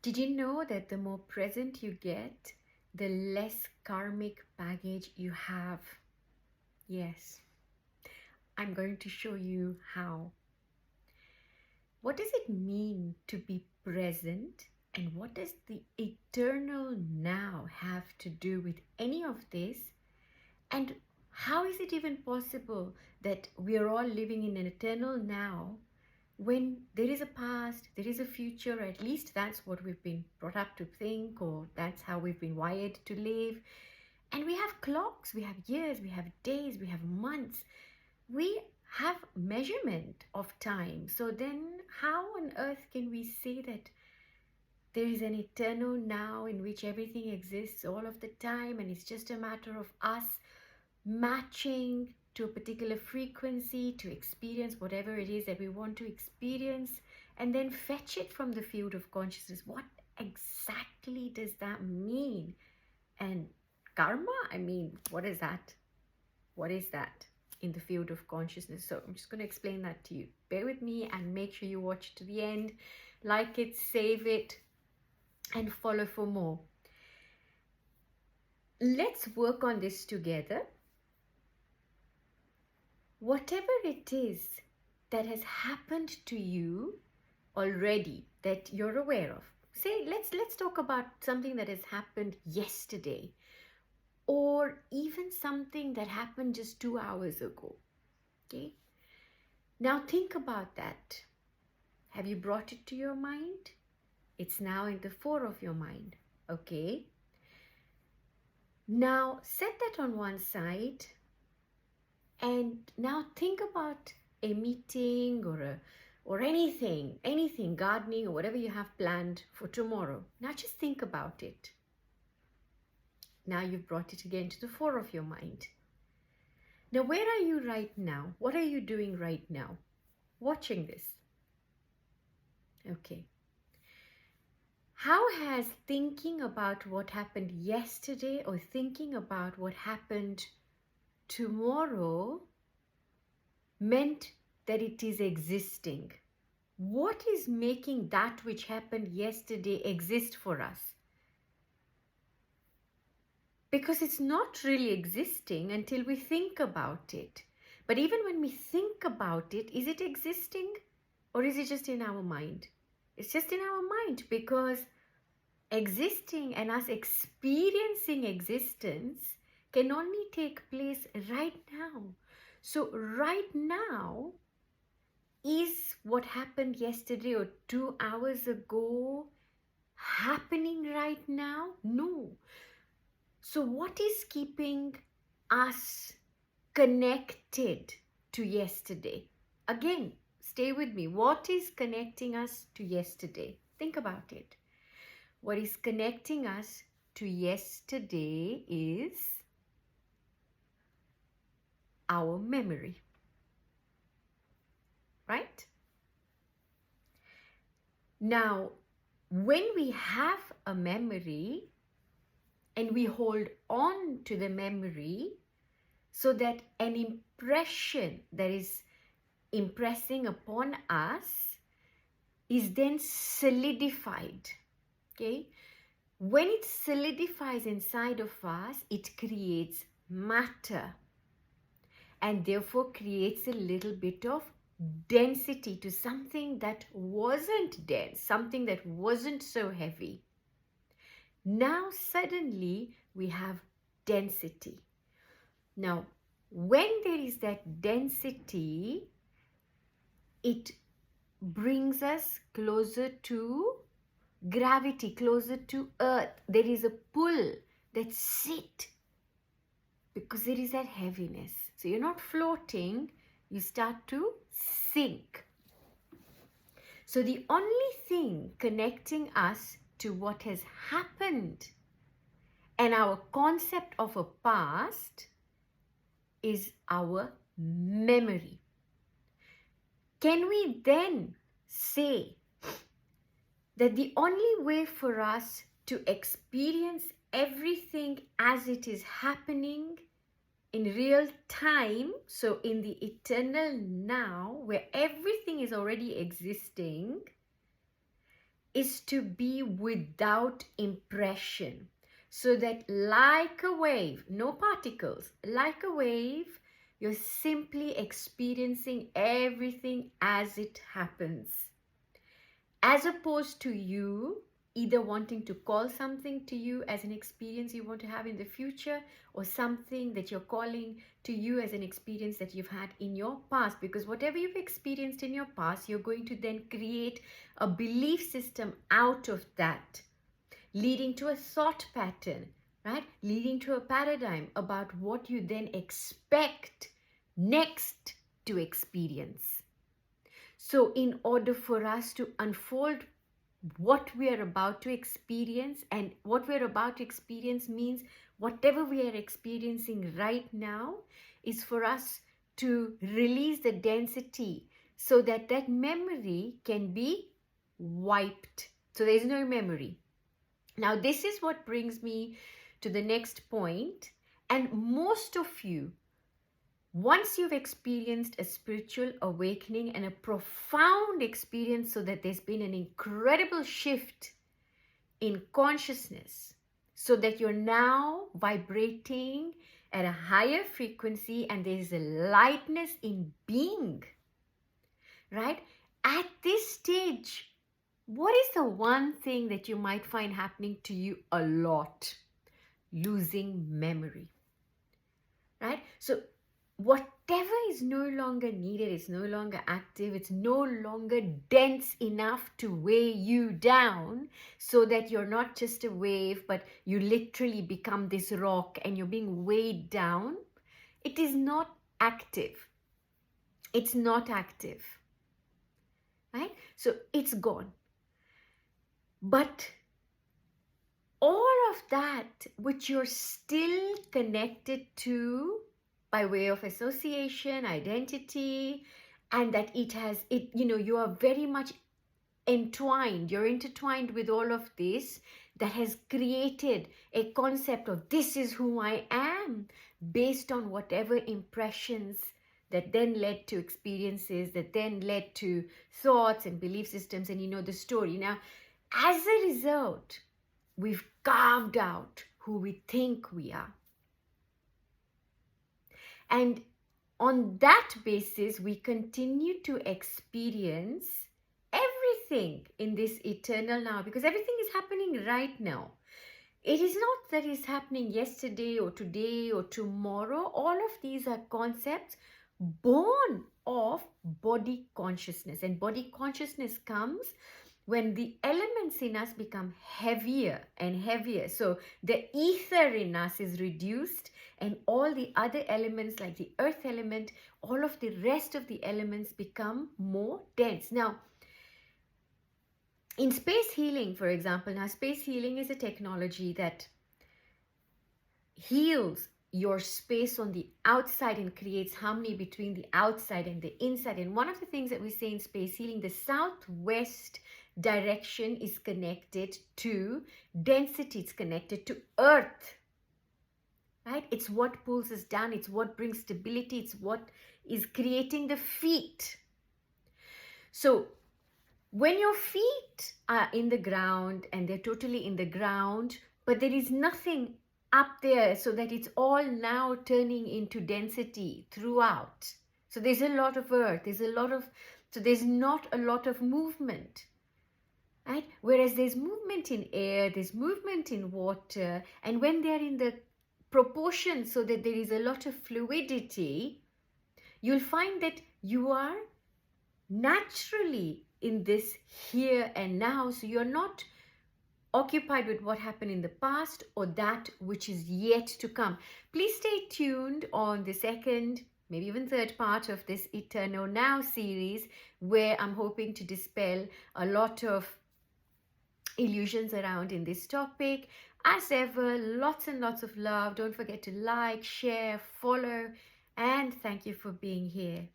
Did you know that the more present you get, the less karmic baggage you have? Yes, I'm going to show you how. What does it mean to be present? And what does the eternal now have to do with any of this? And how is it even possible that we are all living in an eternal now when there is a past, there is a future? At least that's what we've been brought up to think, or that's how we've been wired to live. And we have clocks, we have years, we have days, we have months. We have measurement of time. So then how on earth can we say that there is an eternal now in which everything exists all of the time, and it's just a matter of us matching to a particular frequency to experience whatever it is that we want to experience, and then fetch it from the field of consciousness? What exactly does that mean? And karma, I mean, what is that? What is that in the field of consciousness? So I'm just going to explain that to you. Bear with me and make sure you watch to the end. Like it, save it, and follow for more. Let's work on this together. Whatever it is that has happened to you already that you're aware of. Say, let's talk about something that has happened yesterday, or even something that happened just 2 hours ago. Okay? Now think about that. Have you brought it to your mind? It's now in the fore of your mind. Okay? Now set that on one side, and now think about a meeting or anything, gardening or whatever you have planned for tomorrow. Now just think about it. Now you've brought it again to the fore of your mind. Now where are you right now? What are you doing right now? Watching this. Okay. How has thinking about what happened yesterday or thinking about what happened tomorrow meant that it is existing? What is making that which happened yesterday exist for us? Because it's not really existing until we think about it. But even when we think about it, is it existing or is it just in our mind? It's just in our mind, because existing and us experiencing existence can only take place right now. So right now, is what happened yesterday or 2 hours ago happening right now? No. So what is keeping us connected to yesterday? Again, stay with me. What is connecting us to yesterday? Think about it. What is connecting us to yesterday is our memory, right? Now, when we have a memory and we hold on to the memory so that an impression that is impressing upon us is then solidified. Okay? When it solidifies inside of us, it creates matter and therefore creates a little bit of density to something that wasn't dense, something that wasn't so heavy. Now suddenly we have density. Now, when there is that density, it brings us closer to gravity, closer to earth. There is a pull that sits because there is that heaviness. So you're not floating, you start to sink. So the only thing connecting us to what has happened and our concept of a past is our memory. Can we then say that the only way for us to experience everything as it is happening in real time, so in the eternal now, where everything is already existing, is to be without impression. So that like a wave, no particles, like a wave, you're simply experiencing everything as it happens. As opposed to you either wanting to call something to you as an experience you want to have in the future, or something that you're calling to you as an experience that you've had in your past. Because whatever you've experienced in your past, you're going to then create a belief system out of that, leading to a thought pattern, right? Leading to a paradigm about what you then expect next to experience. So in order for us to unfold what we are about to experience, and what we're about to experience means whatever we are experiencing right now is for us to release the density so that that memory can be wiped. So there's no memory. Now, this is what brings me to the next point. And most of you, once you've experienced a spiritual awakening and a profound experience, so that there's been an incredible shift in consciousness, so that you're now vibrating at a higher frequency and there's a lightness in being, right? At this stage, what is the one thing that you might find happening to you a lot? Losing memory, right? So whatever is no longer needed, it's no longer active, it's no longer dense enough to weigh you down, so that you're not just a wave, but you literally become this rock and you're being weighed down. It is not active. It's not active, right? So it's gone. But all of that which you're still connected to by way of association, identity, and that you are very much entwined, you're intertwined with all of this, that has created a concept of this is who I am, based on whatever impressions that then led to experiences, that then led to thoughts and belief systems, and you know the story. Now, as a result, we've carved out who we think we are. And on that basis, we continue to experience everything in this eternal now, because everything is happening right now. It is not that it's happening yesterday or today or tomorrow. All of these are concepts born of body consciousness. And body consciousness comes when the elements in us become heavier and heavier. So the ether in us is reduced, and all the other elements like the earth element, all of the rest of the elements become more dense. Now, in space healing, for example, now space healing is a technology that heals your space on the outside and creates harmony between the outside and the inside. And one of the things that we say in space healing, the southwest direction is connected to density, it's connected to earth, right? It's what pulls us down, it's what brings stability, it's what is creating the feet. So when your feet are in the ground and they're totally in the ground, but there is nothing up there, so that it's all now turning into density throughout. So there's a lot of earth, so there's not a lot of movement, right? Whereas there's movement in air, there's movement in water, and when they're in the proportion so that there is a lot of fluidity, you'll find that you are naturally in this here and now. So you're not occupied with what happened in the past or that which is yet to come. Please stay tuned on the second, maybe even third part of this Eternal Now series, where I'm hoping to dispel a lot of illusions around in this topic. As ever, lots and lots of love. Don't forget to like, share, follow, and thank you for being here.